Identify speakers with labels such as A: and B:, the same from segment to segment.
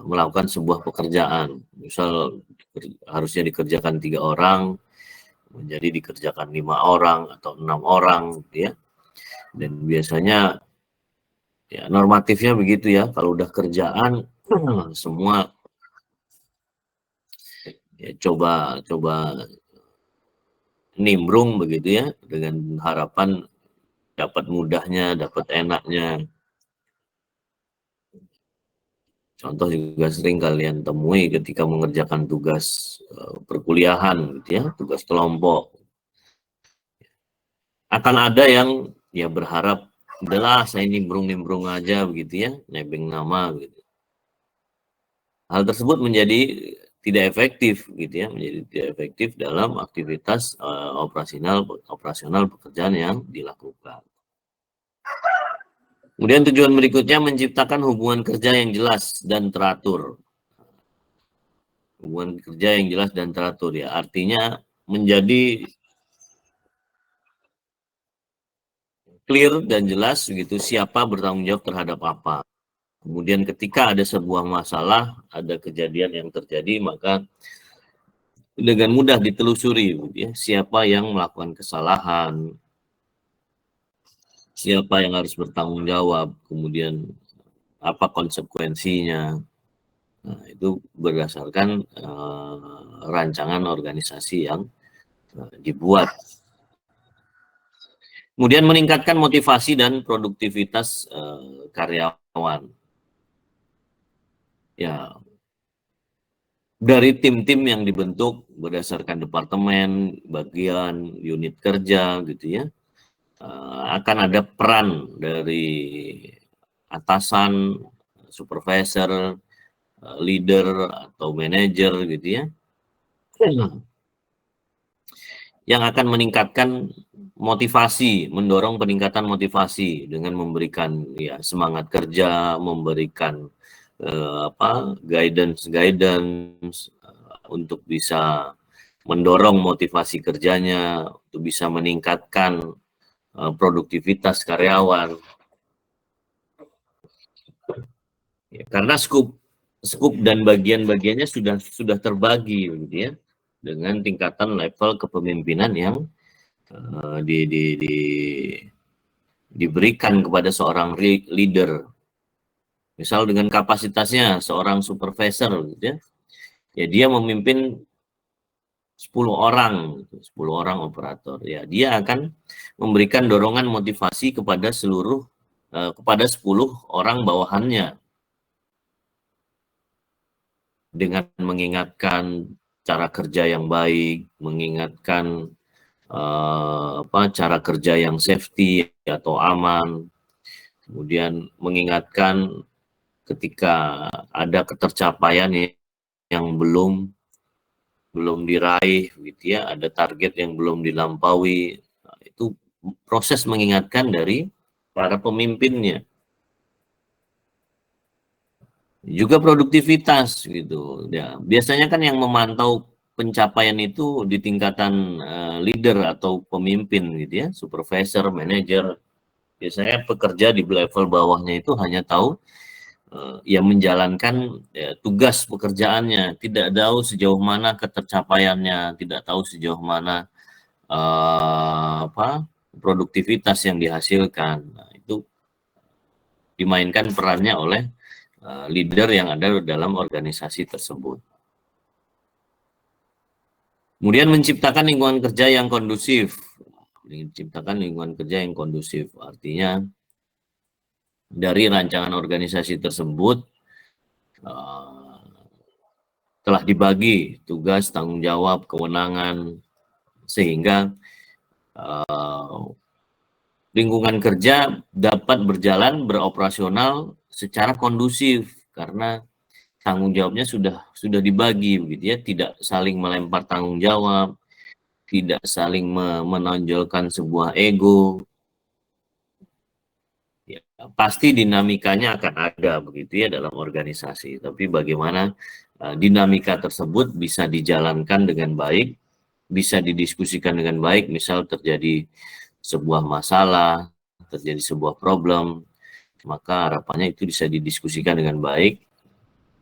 A: melakukan sebuah pekerjaan. Misal harusnya dikerjakan 3 orang, menjadi dikerjakan 5 orang atau 6 orang, gitu ya. Dan biasanya ya normatifnya begitu ya, kalau udah kerjaan semua ya coba nimbrung begitu ya, dengan harapan dapat mudahnya, dapat enaknya. Contoh juga sering kalian temui ketika mengerjakan tugas perkuliahan gitu ya, tugas kelompok. Akan ada yang ya berharap, udahlah saya nimbrung-nimbrung aja begitu ya, nebeng nama gitu. Hal tersebut menjadi tidak efektif gitu ya, menjadi tidak efektif dalam aktivitas operasional pekerjaan yang dilakukan. Kemudian tujuan berikutnya menciptakan hubungan kerja yang jelas dan teratur. Hubungan kerja yang jelas dan teratur ya, artinya menjadi clear dan jelas gitu siapa bertanggung jawab terhadap apa. Kemudian ketika ada sebuah masalah, ada kejadian yang terjadi, maka dengan mudah ditelusuri gitu ya, siapa yang melakukan kesalahan, siapa yang harus bertanggung jawab, kemudian apa konsekuensinya. Nah, itu berdasarkan rancangan organisasi yang dibuat. Kemudian meningkatkan motivasi dan produktivitas karyawan. Ya, dari tim-tim yang dibentuk berdasarkan departemen, bagian, unit kerja gitu ya, akan ada peran dari atasan, supervisor, leader atau manajer gitu ya, yang akan meningkatkan motivasi, mendorong peningkatan motivasi dengan memberikan ya semangat kerja, memberikan guidance untuk bisa mendorong motivasi kerjanya, untuk bisa meningkatkan produktivitas karyawan. Ya, karena skup dan bagian-bagiannya sudah terbagi gitu ya, dengan tingkatan level kepemimpinan yang diberikan kepada seorang leader. Misal dengan kapasitasnya seorang supervisor gitu ya, ya dia memimpin 10 orang, 10 orang operator. Ya, dia akan memberikan dorongan motivasi kepada kepada 10 orang bawahannya dengan mengingatkan cara kerja yang baik, mengingatkan cara kerja yang safety atau aman, kemudian mengingatkan ketika ada ketercapaian yang belum diraih gitu ya, ada target yang belum dilampaui. Nah, itu proses mengingatkan dari para pemimpinnya. Juga produktivitas gitu ya, biasanya kan yang memantau pencapaian itu di tingkatan leader atau pemimpin gitu ya, supervisor, manager. Biasanya pekerja di level bawahnya itu hanya tahu yang menjalankan tugas pekerjaannya, tidak tahu sejauh mana ketercapaiannya, tidak tahu sejauh mana produktivitas yang dihasilkan. Nah, itu dimainkan perannya oleh leader yang ada dalam organisasi tersebut. Kemudian menciptakan lingkungan kerja yang kondusif. Menciptakan lingkungan kerja yang kondusif artinya dari rancangan organisasi tersebut telah dibagi tugas, tanggung jawab, kewenangan, sehingga lingkungan kerja dapat berjalan, beroperasional secara kondusif karena tanggung jawabnya sudah dibagi begitu ya, tidak saling melempar tanggung jawab, tidak saling menonjolkan sebuah ego. Ya, pasti dinamikanya akan ada begitu ya dalam organisasi, tapi bagaimana dinamika tersebut bisa dijalankan dengan baik, bisa didiskusikan dengan baik, misal terjadi sebuah masalah, terjadi sebuah problem, maka harapannya itu bisa didiskusikan dengan baik,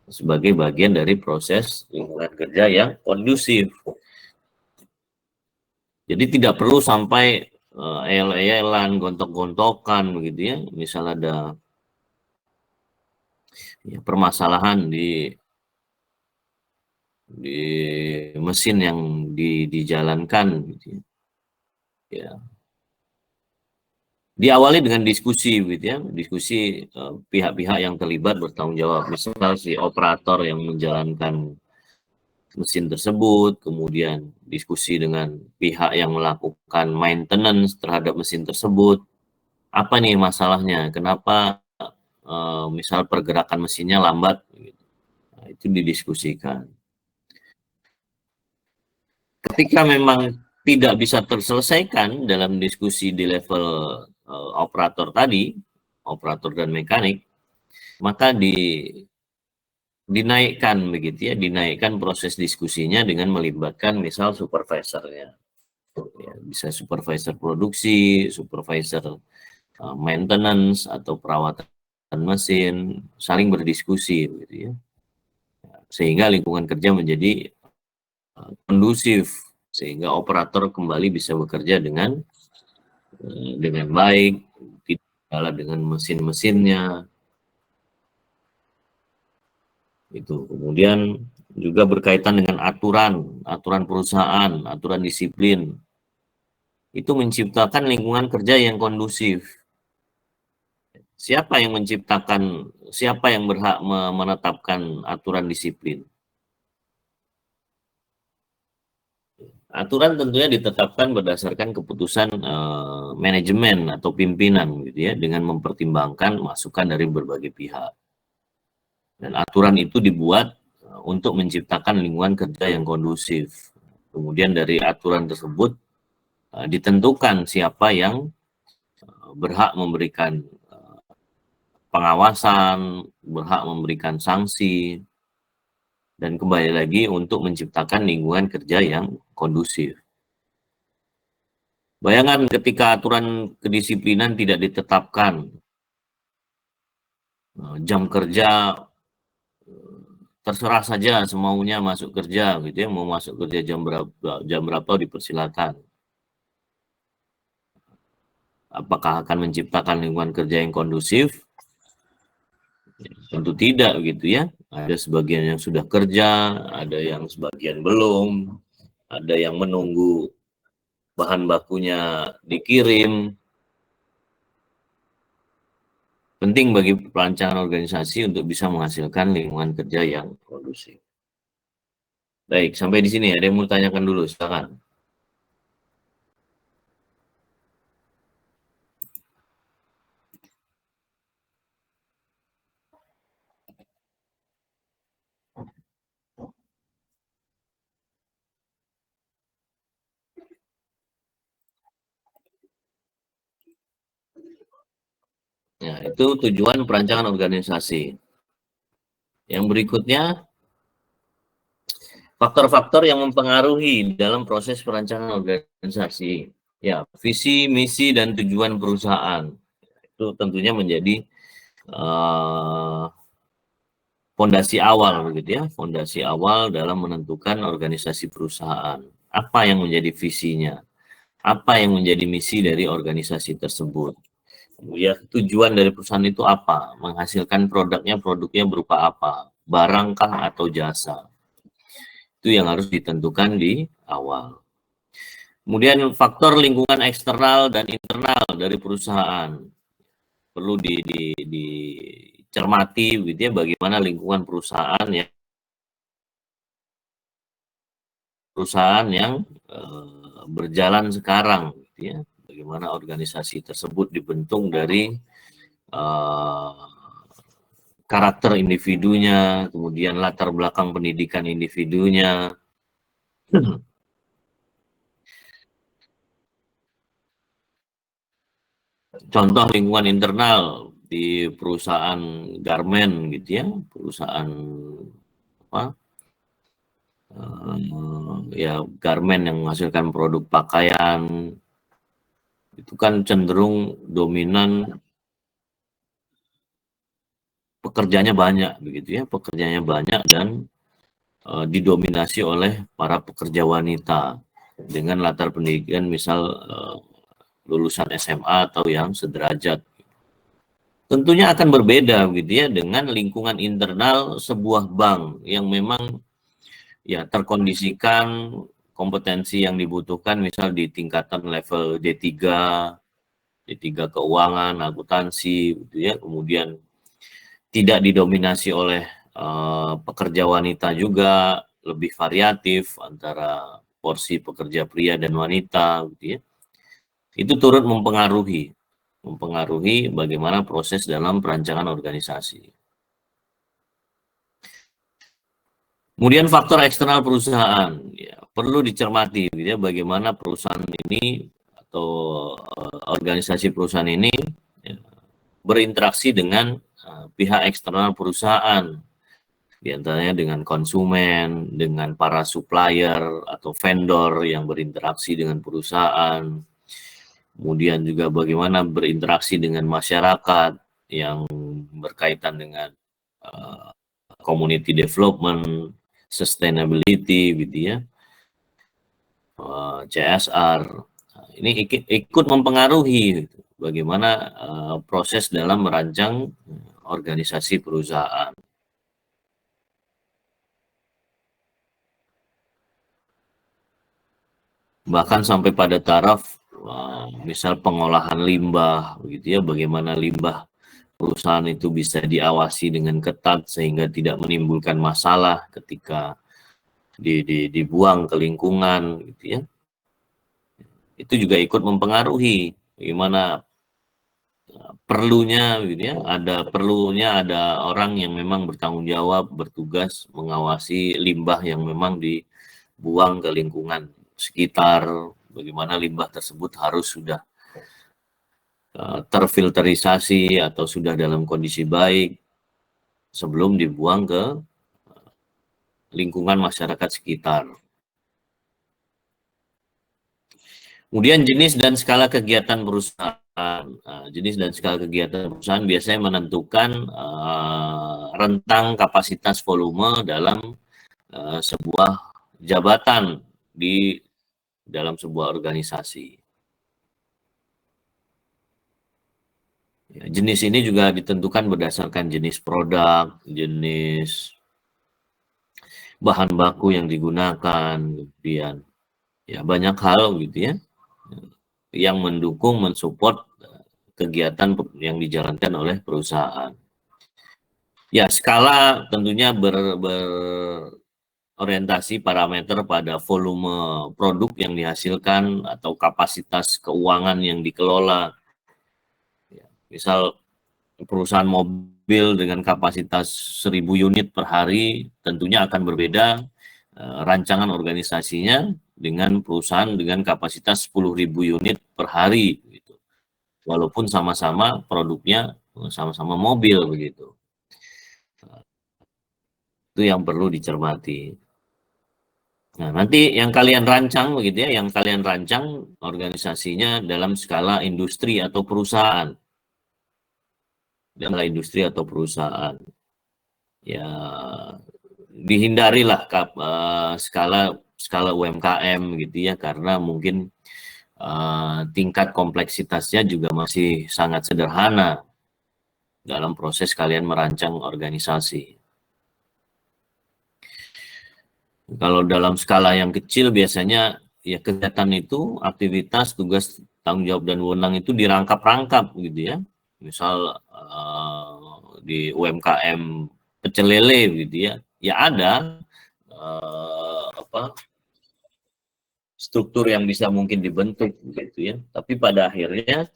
A: sebagai bagian dari proses lingkungan kerja yang kondusif. Jadi tidak perlu sampai el-elan, gontok-gontokan begitu ya. Misal ada ya, permasalahan di mesin yang dijalankan gitu ya. Ya. Diawali dengan diskusi gitu ya, diskusi pihak-pihak yang terlibat bertanggung jawab. Misal si operator yang menjalankan mesin tersebut, kemudian diskusi dengan pihak yang melakukan maintenance terhadap mesin tersebut. Apa nih masalahnya? Kenapa misal pergerakan mesinnya lambat? Gitu. Nah, itu didiskusikan. Ketika memang tidak bisa terselesaikan dalam diskusi di level operator tadi, operator dan mekanik, maka dinaikkan begitu ya, dinaikkan proses diskusinya dengan melibatkan misal supervisornya. Ya, bisa supervisor produksi, supervisor maintenance atau perawatan mesin, saling berdiskusi begitu ya. Sehingga lingkungan kerja menjadi kondusif, sehingga operator kembali bisa bekerja dengan baik, tidak kalah dengan mesin-mesinnya. Itu kemudian juga berkaitan dengan aturan perusahaan, aturan disiplin. Itu menciptakan lingkungan kerja yang kondusif. Siapa yang menciptakan, siapa yang berhak menetapkan aturan disiplin? Aturan tentunya ditetapkan berdasarkan keputusan manajemen atau pimpinan gitu ya, dengan mempertimbangkan masukan dari berbagai pihak. Dan aturan itu dibuat untuk menciptakan lingkungan kerja yang kondusif. Kemudian dari aturan tersebut ditentukan siapa yang berhak memberikan pengawasan, berhak memberikan sanksi, dan kembali lagi untuk menciptakan lingkungan kerja yang kondusif. Bayangkan ketika aturan kedisiplinan tidak ditetapkan, jam kerja terserah saja semaunya masuk kerja gitu ya, mau masuk kerja jam berapa dipersilakan. Apakah akan menciptakan lingkungan kerja yang kondusif? Tentu tidak gitu ya. Ada sebagian yang sudah kerja, ada yang sebagian belum, ada yang menunggu bahan bakunya dikirim. Penting bagi perancangan organisasi untuk bisa menghasilkan lingkungan kerja yang kondusif. Baik, sampai di sini ada yang mau tanyakan dulu, silakan. Ya, itu tujuan perancangan organisasi. Yang berikutnya, faktor-faktor yang mempengaruhi dalam proses perancangan organisasi. Ya, visi, misi, dan tujuan perusahaan. Itu tentunya menjadi fondasi awal begitu ya, fondasi awal dalam menentukan organisasi perusahaan. Apa yang menjadi visinya? Apa yang menjadi misi dari organisasi tersebut? Ya, tujuan dari perusahaan itu apa? Menghasilkan produknya berupa apa? Barangkah atau jasa? Itu yang harus ditentukan di awal. Kemudian faktor lingkungan eksternal dan internal dari perusahaan perlu dicermati gitu ya, bagaimana lingkungan perusahaan yang berjalan sekarang gitu ya. Bagaimana organisasi tersebut dibentuk dari karakter individunya, kemudian latar belakang pendidikan individunya. Contoh lingkungan internal di perusahaan garmen gitu ya, perusahaan apa? Ya garmen yang menghasilkan produk pakaian itu kan cenderung dominan pekerjanya banyak begitu ya, pekerjanya banyak dan didominasi oleh para pekerja wanita dengan latar pendidikan misal lulusan SMA atau yang sederajat. Tentunya akan berbeda gitu ya dengan lingkungan internal sebuah bank yang memang ya terkondisikan kompetensi yang dibutuhkan misal di tingkatan level D3 keuangan, akuntansi gitu ya, kemudian tidak didominasi oleh pekerja wanita juga, lebih variatif antara porsi pekerja pria dan wanita gitu ya. Itu turut mempengaruhi bagaimana proses dalam perancangan organisasi. Kemudian faktor eksternal perusahaan, ya, perlu dicermati gitu ya, bagaimana perusahaan ini atau organisasi perusahaan ini ya, berinteraksi dengan pihak eksternal perusahaan, diantaranya dengan konsumen, dengan para supplier atau vendor yang berinteraksi dengan perusahaan, kemudian juga bagaimana berinteraksi dengan masyarakat yang berkaitan dengan community development, sustainability gitu ya, CSR. Ini ikut mempengaruhi gitu, bagaimana proses dalam merancang organisasi perusahaan. Bahkan sampai pada taraf misal pengolahan limbah begitu ya, bagaimana limbah perusahaan itu bisa diawasi dengan ketat sehingga tidak menimbulkan masalah ketika dibuang ke lingkungan gitu ya. Itu juga ikut mempengaruhi bagaimana perlunya ada orang yang memang bertanggung jawab, bertugas mengawasi limbah yang memang dibuang ke lingkungan sekitar, bagaimana limbah tersebut harus sudah terfilterisasi atau sudah dalam kondisi baik sebelum dibuang ke lingkungan masyarakat sekitar. Kemudian jenis dan skala kegiatan perusahaan. Jenis dan skala kegiatan perusahaan biasanya menentukan rentang kapasitas volume dalam sebuah jabatan di dalam sebuah organisasi. Ya, jenis ini juga ditentukan berdasarkan jenis produk, jenis bahan baku yang digunakan, kemudian ya banyak hal gitu ya yang mendukung, mensupport kegiatan yang dijalankan oleh perusahaan. Ya, skala tentunya berorientasi parameter pada volume produk yang dihasilkan atau kapasitas keuangan yang dikelola. Ya, misal perusahaan mobil dengan kapasitas 1000 unit per hari tentunya akan berbeda rancangan organisasinya dengan perusahaan dengan kapasitas 10.000 unit per hari gitu. Walaupun sama-sama produknya sama-sama mobil begitu. Itu yang perlu dicermati. Nah, nanti yang kalian rancang begitu ya, yang kalian rancang organisasinya dalam skala industri atau perusahaan. Dalam industri atau perusahaan. Ya, dihindarilah skala UMKM gitu ya, karena mungkin tingkat kompleksitasnya juga masih sangat sederhana dalam proses kalian merancang organisasi. Kalau dalam skala yang kecil biasanya ya kegiatan itu, aktivitas, tugas, tanggung jawab dan wewenang itu dirangkap-rangkap gitu ya. Misal di UMKM pecel lele gitu ya. Ya ada struktur yang bisa mungkin dibentuk gitu ya. Tapi pada akhirnya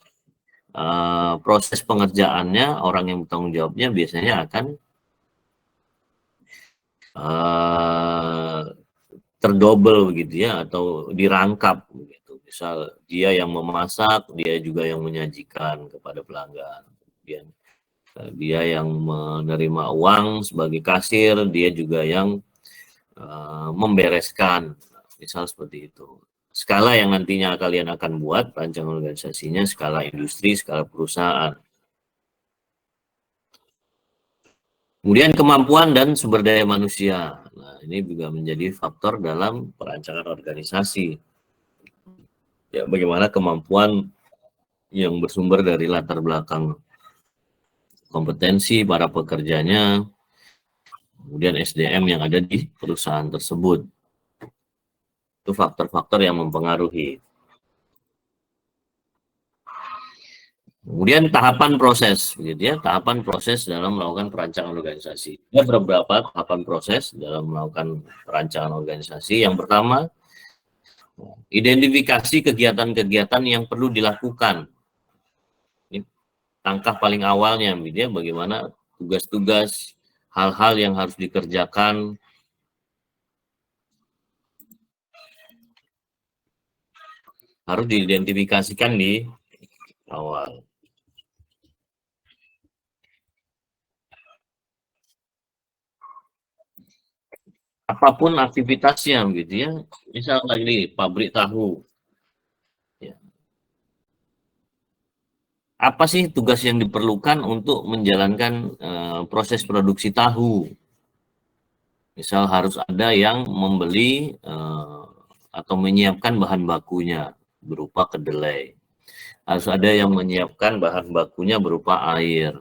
A: proses pengerjaannya orang yang bertanggung jawabnya biasanya akan terdobel begitu ya, atau dirangkap begitu. Misal dia yang memasak, dia juga yang menyajikan kepada pelanggan. Kemudian dia yang menerima uang sebagai kasir, dia juga yang membereskan. Misal seperti itu. Skala yang nantinya kalian akan buat rancangan organisasinya skala industri, skala perusahaan. Kemudian kemampuan dan sumber daya manusia. Nah, ini juga menjadi faktor dalam perancangan organisasi. Ya, bagaimana kemampuan yang bersumber dari latar belakang kompetensi para pekerjanya, kemudian SDM yang ada di perusahaan tersebut. Itu faktor-faktor yang mempengaruhi. Kemudian tahapan proses, gitu ya, tahapan proses dalam melakukan perancangan organisasi. Ada beberapa tahapan proses dalam melakukan perancangan organisasi. Yang pertama, identifikasi kegiatan-kegiatan yang perlu dilakukan. Ini langkah paling awalnya, gitu ya, bagaimana tugas-tugas, hal-hal yang harus dikerjakan, harus diidentifikasikan di awal. Apapun aktivitasnya, gitu ya. Misalnya ini pabrik tahu, ya. Apa sih tugas yang diperlukan untuk menjalankan proses produksi tahu? Misal harus ada yang membeli atau menyiapkan bahan bakunya berupa kedelai. Harus ada yang menyiapkan bahan bakunya berupa air.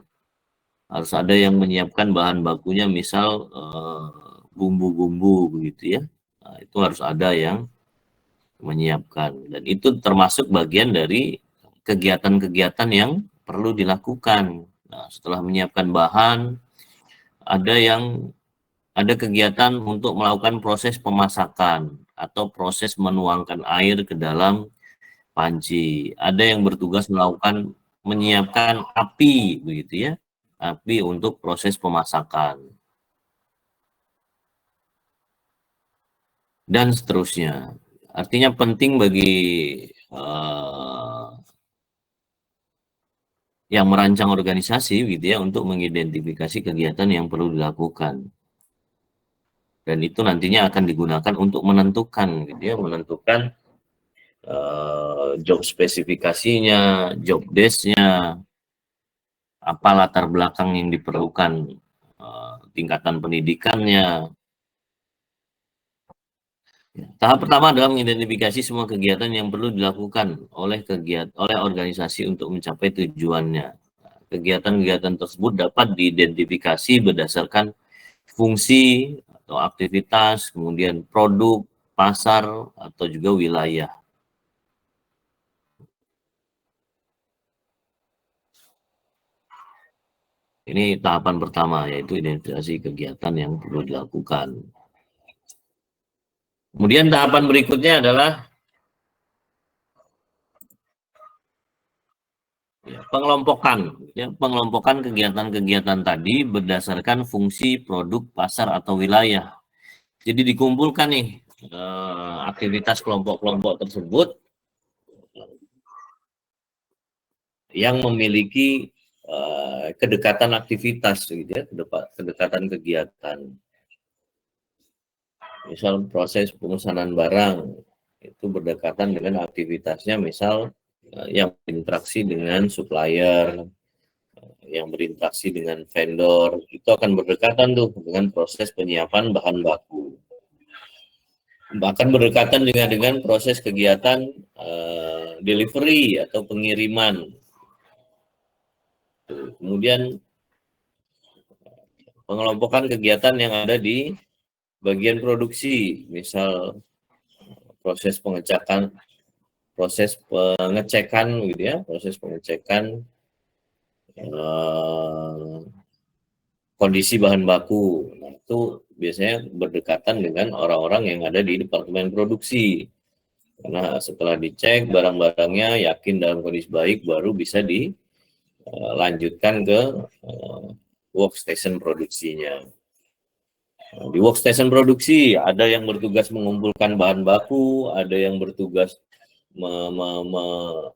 A: Harus ada yang menyiapkan bahan bakunya misal bumbu-bumbu begitu ya. Nah, itu harus ada yang menyiapkan, dan itu termasuk bagian dari kegiatan-kegiatan yang perlu dilakukan. Nah, setelah menyiapkan bahan, ada kegiatan untuk melakukan proses pemasakan atau proses menuangkan air ke dalam panci. Ada yang bertugas melakukan menyiapkan api begitu ya, api untuk proses pemasakan dan seterusnya. Artinya penting bagi uh, yang merancang organisasi gitu ya untuk mengidentifikasi kegiatan yang perlu dilakukan, dan itu nantinya akan digunakan untuk menentukan gitu ya, menentukan job spesifikasinya, job desk-nya, apa latar belakang yang diperlukan, tingkatan pendidikannya. Tahap pertama adalah mengidentifikasi semua kegiatan yang perlu dilakukan oleh organisasi untuk mencapai tujuannya. Kegiatan-kegiatan tersebut dapat diidentifikasi berdasarkan fungsi atau aktivitas, kemudian produk, pasar, atau juga wilayah. Ini tahapan pertama, yaitu identifikasi kegiatan yang perlu dilakukan. Kemudian tahapan berikutnya adalah pengelompokan. Ya, pengelompokan kegiatan-kegiatan tadi berdasarkan fungsi, produk, pasar, atau wilayah. Jadi dikumpulkan nih aktivitas kelompok-kelompok tersebut yang memiliki kedekatan aktivitas, gitu ya, kedekatan kegiatan. Misal proses pemesanan barang itu berdekatan dengan aktivitasnya, misal yang berinteraksi dengan supplier, yang berinteraksi dengan vendor, itu akan berdekatan tuh dengan proses penyiapan bahan baku. Bahkan berdekatan juga dengan proses kegiatan delivery atau pengiriman. Kemudian pengelompokan kegiatan yang ada di bagian produksi, misal proses pengecekan gitu ya, proses pengecekan kondisi bahan baku. Nah, itu biasanya berdekatan dengan orang-orang yang ada di departemen produksi. Karena setelah dicek barang-barangnya yakin dalam kondisi baik, baru bisa dilanjutkan ke workstation produksinya. Di workstation produksi ada yang bertugas mengumpulkan bahan baku, ada yang bertugas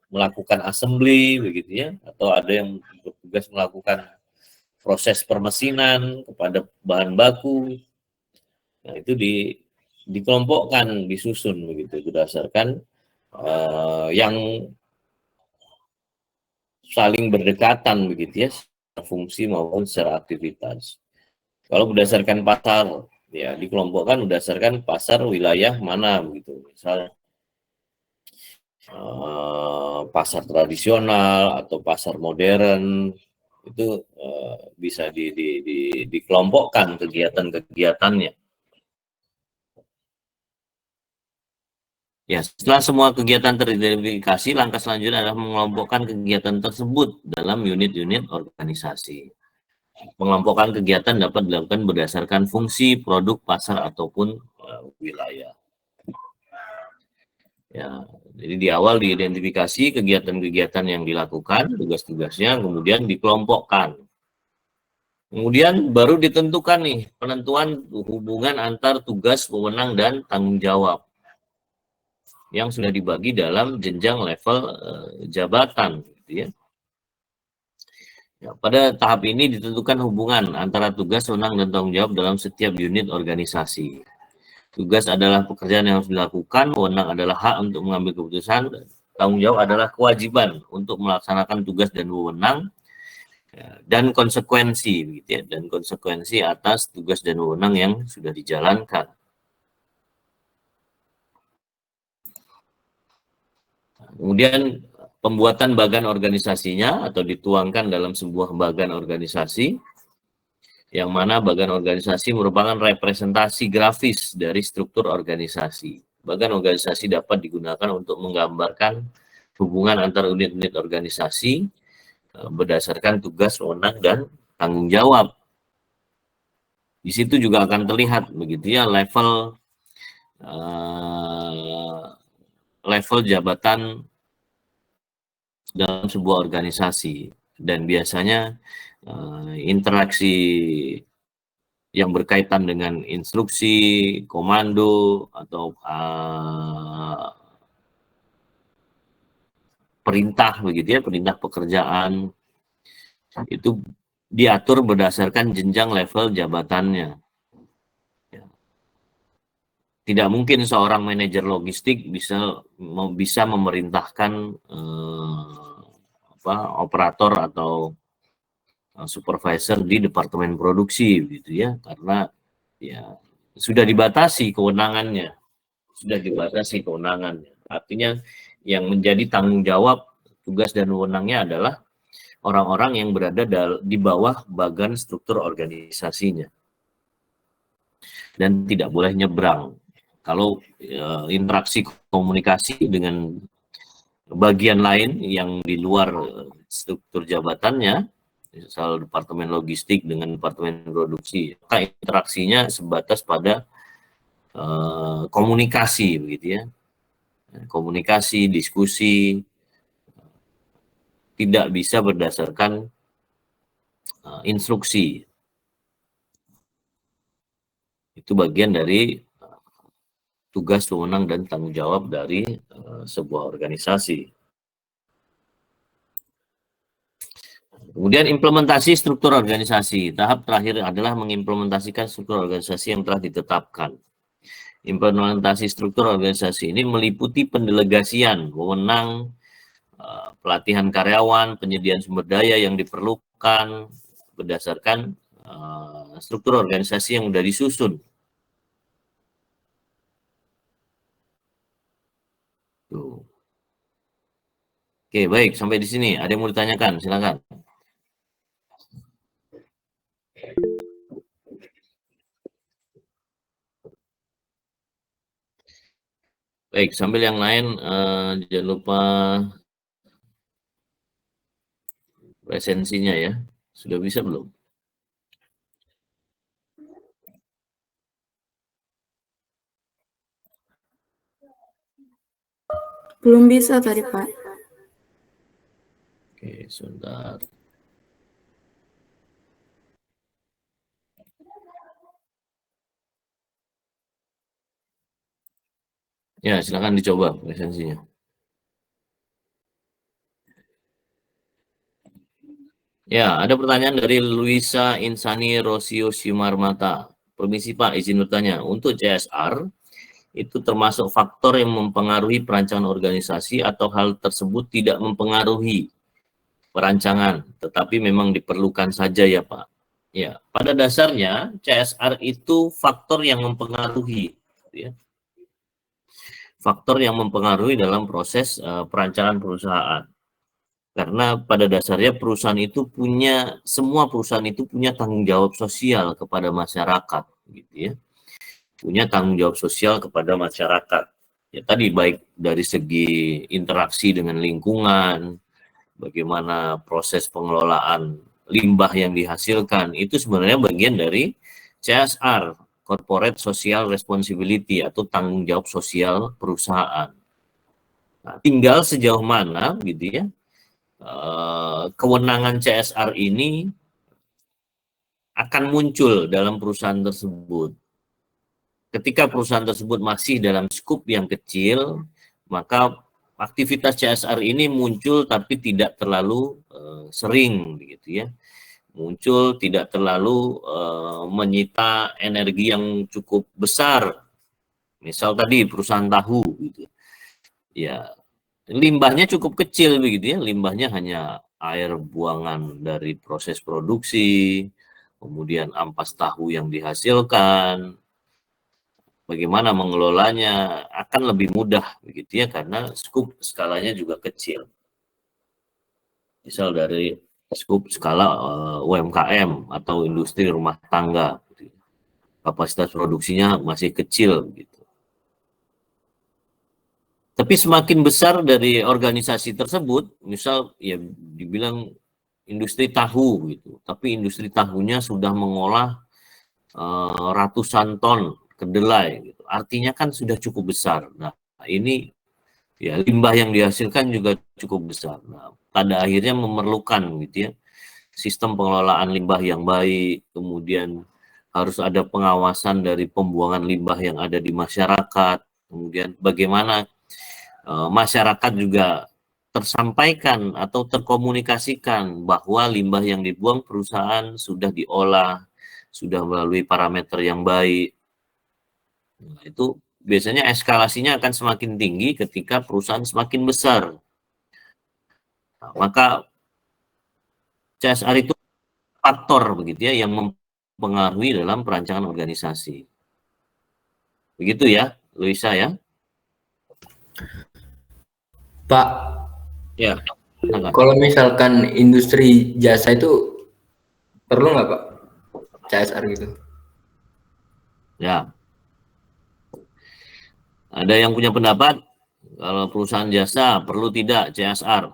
A: melakukan assembly begitu ya, atau ada yang bertugas melakukan proses permesinan kepada bahan baku. Nah, itu dikelompokkan, disusun begitu berdasarkan yang saling berdekatan begitu ya, secara fungsi maupun secara aktivitas. Kalau berdasarkan pasar, ya dikelompokkan berdasarkan pasar wilayah mana gitu. Misal pasar tradisional atau pasar modern itu bisa dikelompokkan kegiatan-kegiatannya. Ya, setelah semua kegiatan teridentifikasi, langkah selanjutnya adalah mengelompokkan kegiatan tersebut dalam unit-unit organisasi. Pengelompokan kegiatan dapat dilakukan berdasarkan fungsi, produk, pasar, ataupun wilayah. Ya, jadi di awal diidentifikasi kegiatan-kegiatan yang dilakukan, tugas-tugasnya, kemudian dikelompokkan. Kemudian baru ditentukan nih penentuan hubungan antar tugas, wewenang, dan tanggung jawab yang sudah dibagi dalam jenjang level jabatan, gitu ya. Ya, pada tahap ini ditentukan hubungan antara tugas, wewenang, dan tanggung jawab dalam setiap unit organisasi. Tugas adalah pekerjaan yang harus dilakukan, wewenang adalah hak untuk mengambil keputusan, tanggung jawab adalah kewajiban untuk melaksanakan tugas dan wewenang, dan konsekuensi, gitu ya, dan konsekuensi atas tugas dan wewenang yang sudah dijalankan. Kemudian pembuatan bagan organisasinya atau dituangkan dalam sebuah bagan organisasi, yang mana bagan organisasi merupakan representasi grafis dari struktur organisasi. Bagan organisasi dapat digunakan untuk menggambarkan hubungan antar unit-unit organisasi berdasarkan tugas, wewenang, dan tanggung jawab. Di situ juga akan terlihat begitu ya level jabatan dalam sebuah organisasi, dan biasanya interaksi yang berkaitan dengan instruksi, komando, atau perintah begitu ya, perintah pekerjaan itu diatur berdasarkan jenjang level jabatannya. Tidak mungkin seorang manajer logistik bisa memerintahkan operator atau supervisor di departemen produksi, gitu ya, karena ya sudah dibatasi kewenangannya, Artinya yang menjadi tanggung jawab, tugas, dan wewenangnya adalah orang-orang yang berada di bawah bagan struktur organisasinya, dan tidak boleh nyebrang. Kalau interaksi komunikasi dengan bagian lain yang di luar struktur jabatannya, misal departemen logistik dengan departemen produksi, maka interaksinya sebatas pada komunikasi, begitu ya, komunikasi, diskusi, tidak bisa berdasarkan instruksi. Itu bagian dari tugas, wewenang, dan tanggung jawab dari sebuah organisasi. Kemudian implementasi struktur organisasi. Tahap terakhir adalah mengimplementasikan struktur organisasi yang telah ditetapkan. Implementasi struktur organisasi ini meliputi pendelegasian wewenang, pelatihan karyawan, penyediaan sumber daya yang diperlukan berdasarkan struktur organisasi yang sudah disusun. Tuh. Oke, baik, sampai di sini. Ada yang mau ditanyakan? Silakan. Baik, sambil yang lain jangan lupa presensinya ya. Sudah bisa belum?
B: Belum bisa tadi, Pak.
A: Oke, sebentar. Ya, silakan dicoba presensinya. Ya, ada pertanyaan dari Luisa Insani Rosio Simarmata. Permisi Pak, izin bertanya. Untuk CSR, itu termasuk faktor yang mempengaruhi perancangan organisasi atau hal tersebut tidak mempengaruhi perancangan, tetapi memang diperlukan saja ya Pak? Ya, pada dasarnya CSR itu faktor yang mempengaruhi, ya. Faktor yang mempengaruhi dalam proses perancangan perusahaan. Karena pada dasarnya semua perusahaan itu punya tanggung jawab sosial kepada masyarakat, gitu ya. Punya tanggung jawab sosial kepada masyarakat. Ya tadi baik dari segi interaksi dengan lingkungan, bagaimana proses pengelolaan limbah yang dihasilkan, itu sebenarnya bagian dari CSR, Corporate Social Responsibility, atau tanggung jawab sosial perusahaan. Nah, tinggal sejauh mana gitu ya kewenangan CSR ini akan muncul dalam perusahaan tersebut. Ketika perusahaan tersebut masih dalam skup yang kecil, maka aktivitas CSR ini muncul tapi tidak terlalu sering, begitu ya. Muncul tidak terlalu menyita energi yang cukup besar. Misal tadi perusahaan tahu, gitu. Ya, limbahnya cukup kecil, begitu ya. Limbahnya hanya air buangan dari proses produksi, kemudian ampas tahu yang dihasilkan. Bagaimana mengelolanya akan lebih mudah, begitu ya, karena skup skalanya juga kecil. Misal dari skup skala UMKM atau industri rumah tangga, gitu. Kapasitas produksinya masih kecil, gitu. Tapi semakin besar dari organisasi tersebut, misal ya dibilang industri tahu, gitu, tapi industri tahunya sudah mengolah ratusan ton kedelai, gitu. Artinya kan sudah cukup besar. Nah, ini ya limbah yang dihasilkan juga cukup besar. Nah, pada akhirnya memerlukan, gitu ya, sistem pengelolaan limbah yang baik, kemudian harus ada pengawasan dari pembuangan limbah yang ada di masyarakat, kemudian bagaimana masyarakat juga tersampaikan atau terkomunikasikan bahwa limbah yang dibuang perusahaan sudah diolah, sudah melalui parameter yang baik. Nah, itu biasanya eskalasinya akan semakin tinggi ketika perusahaan semakin besar. Nah, maka CSR itu faktor, begitu ya, yang mempengaruhi dalam perancangan organisasi. Begitu ya, Luisa ya.
C: Pak,
A: Ya,
C: kalau misalkan industri jasa itu perlu nggak Pak CSR gitu?
A: ya. Ada yang punya pendapat kalau perusahaan jasa perlu tidak CSR?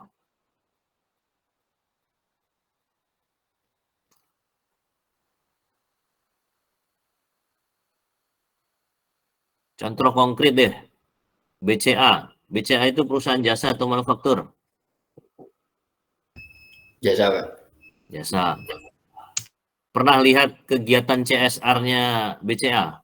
A: Contoh konkret deh, BCA. BCA itu perusahaan jasa atau manufaktur?
C: Jasa Pak.
A: Jasa. Pernah lihat kegiatan CSR-nya BCA?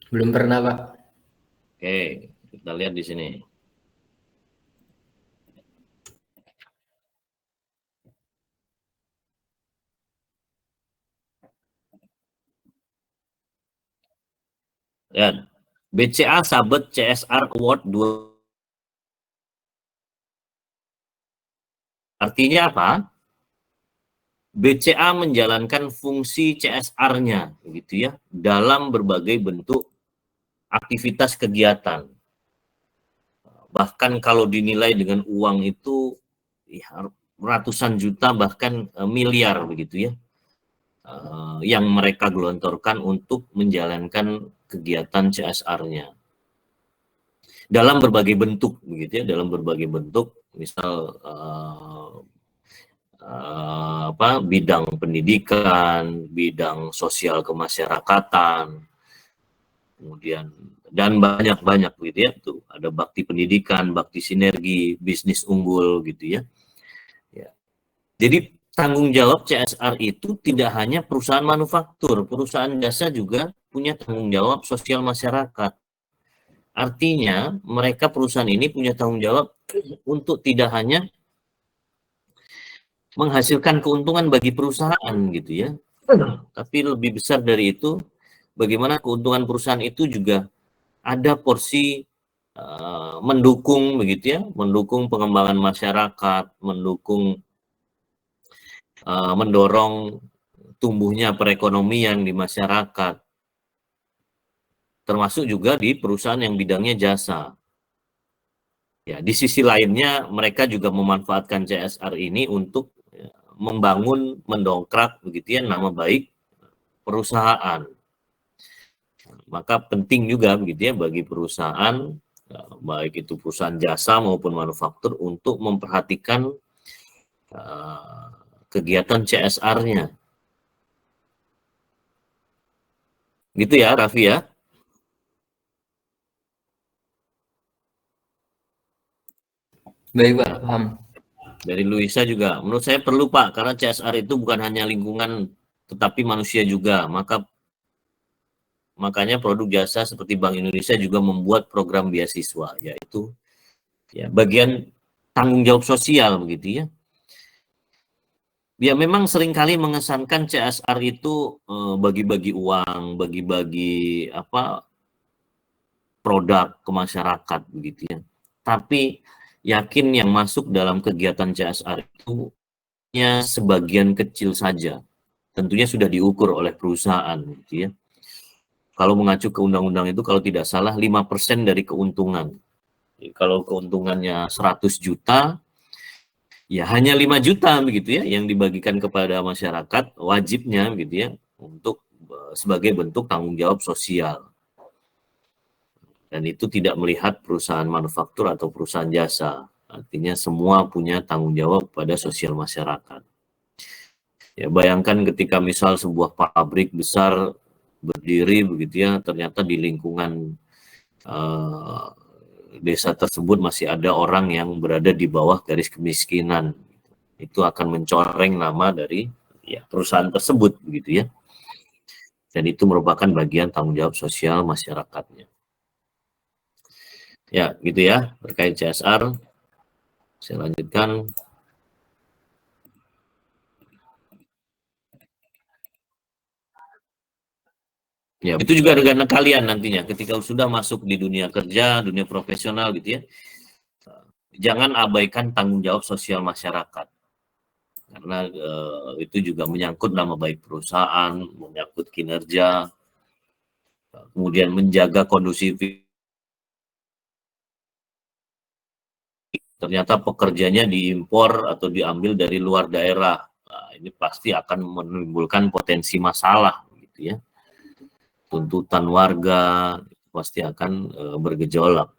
C: Belum pernah Pak.
A: Oke, kita lihat di sini. Dan BCA Sabet CSR Award 2. Artinya apa? BCA menjalankan fungsi CSR-nya, gitu ya, dalam berbagai bentuk aktivitas kegiatan. Bahkan kalau dinilai dengan uang itu ya, ratusan juta bahkan miliar, begitu ya, yang mereka gelontorkan untuk menjalankan kegiatan CSR-nya dalam berbagai bentuk, begitu ya, dalam berbagai bentuk, misal bidang pendidikan, bidang sosial kemasyarakatan, kemudian dan banyak gitu ya. Tuh ada bakti pendidikan, bakti sinergi, bisnis unggul gitu ya. Ya. Jadi tanggung jawab CSR itu tidak hanya perusahaan manufaktur, perusahaan jasa juga punya tanggung jawab sosial masyarakat. Artinya mereka perusahaan ini punya tanggung jawab untuk tidak hanya menghasilkan keuntungan bagi perusahaan gitu ya, tapi lebih besar dari itu, bagaimana keuntungan perusahaan itu juga ada porsi mendukung begitu ya, mendukung pengembangan masyarakat, mendorong tumbuhnya perekonomian di masyarakat, termasuk juga di perusahaan yang bidangnya jasa. Ya, di sisi lainnya mereka juga memanfaatkan CSR ini untuk membangun, mendongkrak begitu ya nama baik perusahaan. Maka penting juga begitu ya bagi perusahaan, baik itu perusahaan jasa maupun manufaktur, untuk memperhatikan kegiatan CSR-nya. Gitu ya, Raffi ya.
C: Baik Pak, paham.
A: Dari Luisa juga, menurut saya perlu Pak, karena CSR itu bukan hanya lingkungan, tetapi manusia juga. Makanya produk jasa seperti Bank Indonesia juga membuat program beasiswa, yaitu ya bagian tanggung jawab sosial begitu ya. Ya memang seringkali mengesankan CSR itu bagi-bagi uang, bagi-bagi produk ke masyarakat begitu ya. Tapi yakin yang masuk dalam kegiatan CSR itu hanya sebagian kecil saja. Tentunya sudah diukur oleh perusahaan gitu ya. Kalau mengacu ke undang-undang itu kalau tidak salah 5% dari keuntungan. Jadi, kalau keuntungannya 100 juta, ya hanya 5 juta begitu ya yang dibagikan kepada masyarakat, wajibnya gitu ya, untuk sebagai bentuk tanggung jawab sosial. Dan itu tidak melihat perusahaan manufaktur atau perusahaan jasa. Artinya semua punya tanggung jawab pada sosial masyarakat. Ya bayangkan ketika misal sebuah pabrik besar berdiri begitu ya, ternyata di lingkungan desa tersebut masih ada orang yang berada di bawah garis kemiskinan. Itu akan mencoreng nama dari perusahaan tersebut begitu ya. Dan itu merupakan bagian tanggung jawab sosial masyarakatnya. Ya, gitu ya terkait CSR. Saya lanjutkan. Ya, itu juga rekan kalian nantinya ketika sudah masuk di dunia kerja, dunia profesional gitu ya. Jangan abaikan tanggung jawab sosial masyarakat. Karena itu juga menyangkut nama baik perusahaan, menyangkut kinerja, kemudian menjaga kondusivitas. Ternyata pekerjanya diimpor atau diambil dari luar daerah. Nah, ini pasti akan menimbulkan potensi masalah gitu ya. Tuntutan warga pasti akan bergejolak.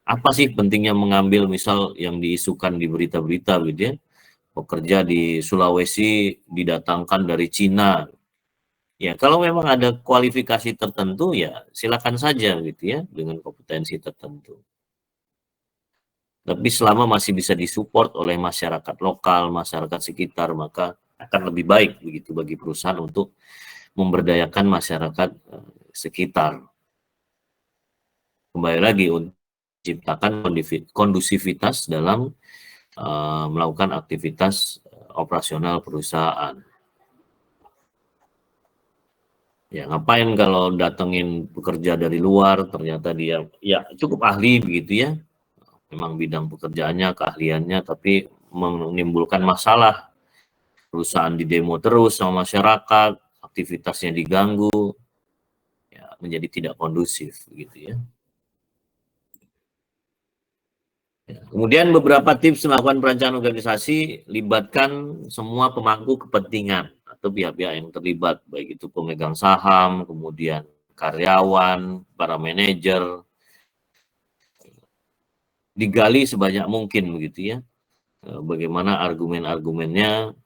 A: Apa sih pentingnya mengambil misal yang diisukan di berita-berita gitu ya, pekerja di Sulawesi didatangkan dari Cina. Ya kalau memang ada kualifikasi tertentu ya silakan saja gitu ya dengan kompetensi tertentu. Tapi selama masih bisa disupport oleh masyarakat lokal, masyarakat sekitar, maka akan lebih baik begitu bagi perusahaan untuk memberdayakan masyarakat sekitar. Kembali lagi untuk menciptakan kondusivitas dalam melakukan aktivitas operasional perusahaan. Ya ngapain kalau datengin pekerja dari luar, ternyata dia ya cukup ahli begitu ya, memang bidang pekerjaannya, keahliannya, tapi menimbulkan masalah. Perusahaan didemo terus sama masyarakat, aktivitasnya diganggu, ya menjadi tidak kondusif gitu ya. Kemudian beberapa tips melakukan perencanaan organisasi, libatkan semua pemangku kepentingan atau pihak-pihak yang terlibat, baik itu pemegang saham, kemudian karyawan, para manajer, digali sebanyak mungkin begitu ya, bagaimana argumen-argumennya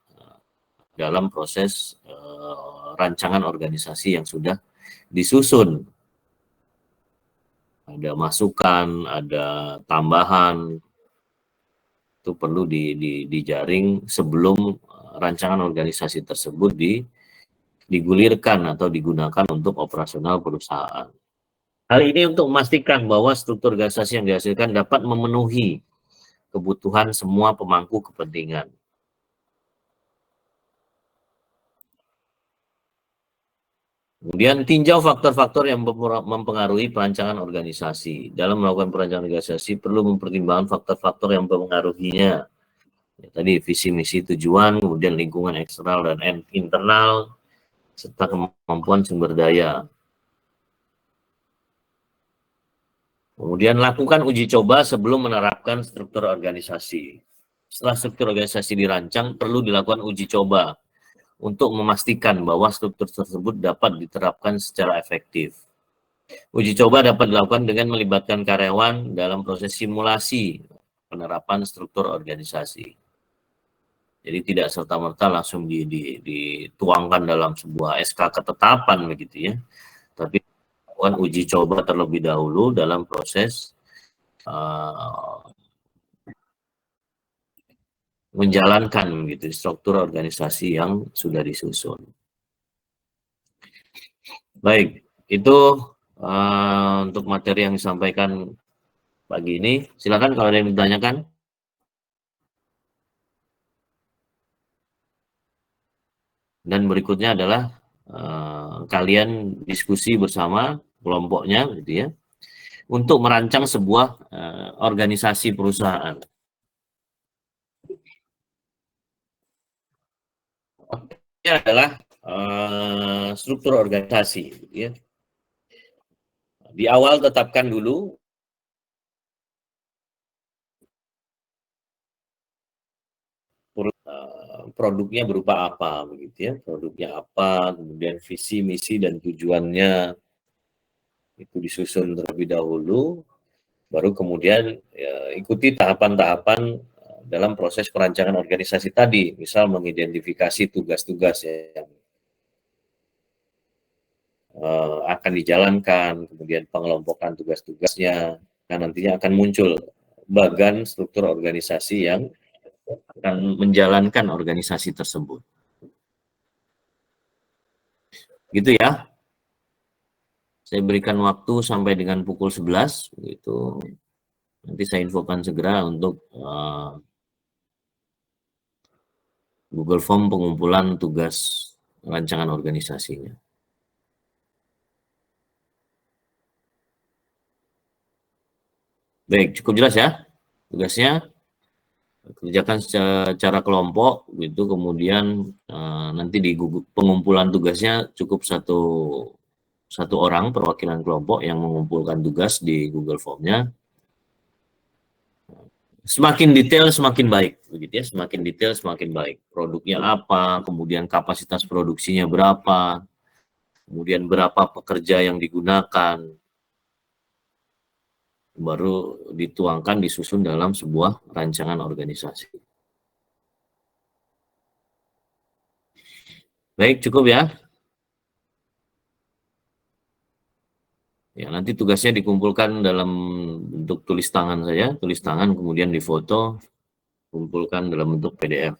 A: dalam proses rancangan organisasi yang sudah disusun. ada masukan, ada tambahan, itu perlu dijaring sebelum rancangan organisasi tersebut digulirkan atau digunakan untuk operasional perusahaan. Hal ini untuk memastikan bahwa struktur organisasi yang dihasilkan dapat memenuhi kebutuhan semua pemangku kepentingan. Kemudian tinjau faktor-faktor yang mempengaruhi perancangan organisasi. Dalam melakukan perancangan organisasi perlu mempertimbangkan faktor-faktor yang mempengaruhinya. Ya, tadi visi, misi, tujuan, kemudian lingkungan eksternal dan internal, serta kemampuan sumber daya. Kemudian lakukan uji coba sebelum menerapkan struktur organisasi. Setelah struktur organisasi dirancang, perlu dilakukan uji coba untuk memastikan bahwa struktur tersebut dapat diterapkan secara efektif. Uji coba dapat dilakukan dengan melibatkan karyawan dalam proses simulasi penerapan struktur organisasi. Jadi tidak serta-merta langsung dituangkan dalam sebuah SK ketetapan begitu ya, tapi melakukan uji coba terlebih dahulu dalam proses menjalankan gitu struktur organisasi yang sudah disusun. Baik, itu untuk materi yang disampaikan pagi ini. Silakan kalau ada yang ditanyakan. Dan berikutnya adalah kalian diskusi bersama kelompoknya gitu ya, untuk merancang sebuah organisasi perusahaan. Ini adalah struktur organisasi gitu ya. Di awal tetapkan dulu produknya berupa apa begitu ya, produknya apa, kemudian visi, misi dan tujuannya itu disusun terlebih dahulu, baru kemudian ya, ikuti tahapan-tahapan dalam proses perancangan organisasi tadi, misal mengidentifikasi tugas-tugas yang akan dijalankan, kemudian pengelompokan tugas-tugasnya, dan nantinya akan muncul bagan struktur organisasi yang akan menjalankan organisasi tersebut. Gitu ya. Saya berikan waktu sampai dengan pukul 11, gitu. Nanti saya infokan segera untuk Google Form pengumpulan tugas rancangan organisasinya. Baik, cukup jelas ya tugasnya. Kerjakan secara kelompok gitu, kemudian nanti di pengumpulan tugasnya cukup satu orang perwakilan kelompok yang mengumpulkan tugas di Google Form-nya. Semakin detail semakin baik begitu ya, semakin detail semakin baik. Produknya apa, kemudian kapasitas produksinya berapa, kemudian berapa pekerja yang digunakan, baru dituangkan, disusun dalam sebuah rancangan organisasi. Baik, cukup ya. Ya, nanti tugasnya dikumpulkan dalam bentuk tulis tangan saja, tulis tangan kemudian difoto, kumpulkan dalam bentuk PDF.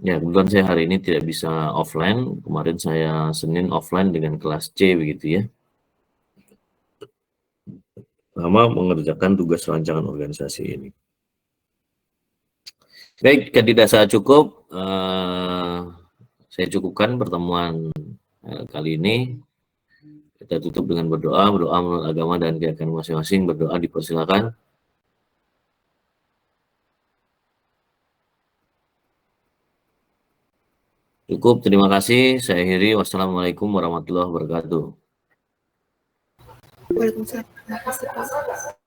A: Ya, kebetulan saya hari ini tidak bisa offline, kemarin saya Senin offline dengan kelas C begitu ya. Sama mengerjakan tugas rancangan organisasi ini. Baik, jika tidak saya cukup, saya cukupkan pertemuan kali ini. Kita tutup dengan berdoa menurut agama dan keyakinan masing-masing. Berdoa dipersilakan. Cukup, terima kasih. Saya akhiri. Wassalamualaikum warahmatullahi wabarakatuh.
B: Waalaikumsalam. Terima kasih, Pak.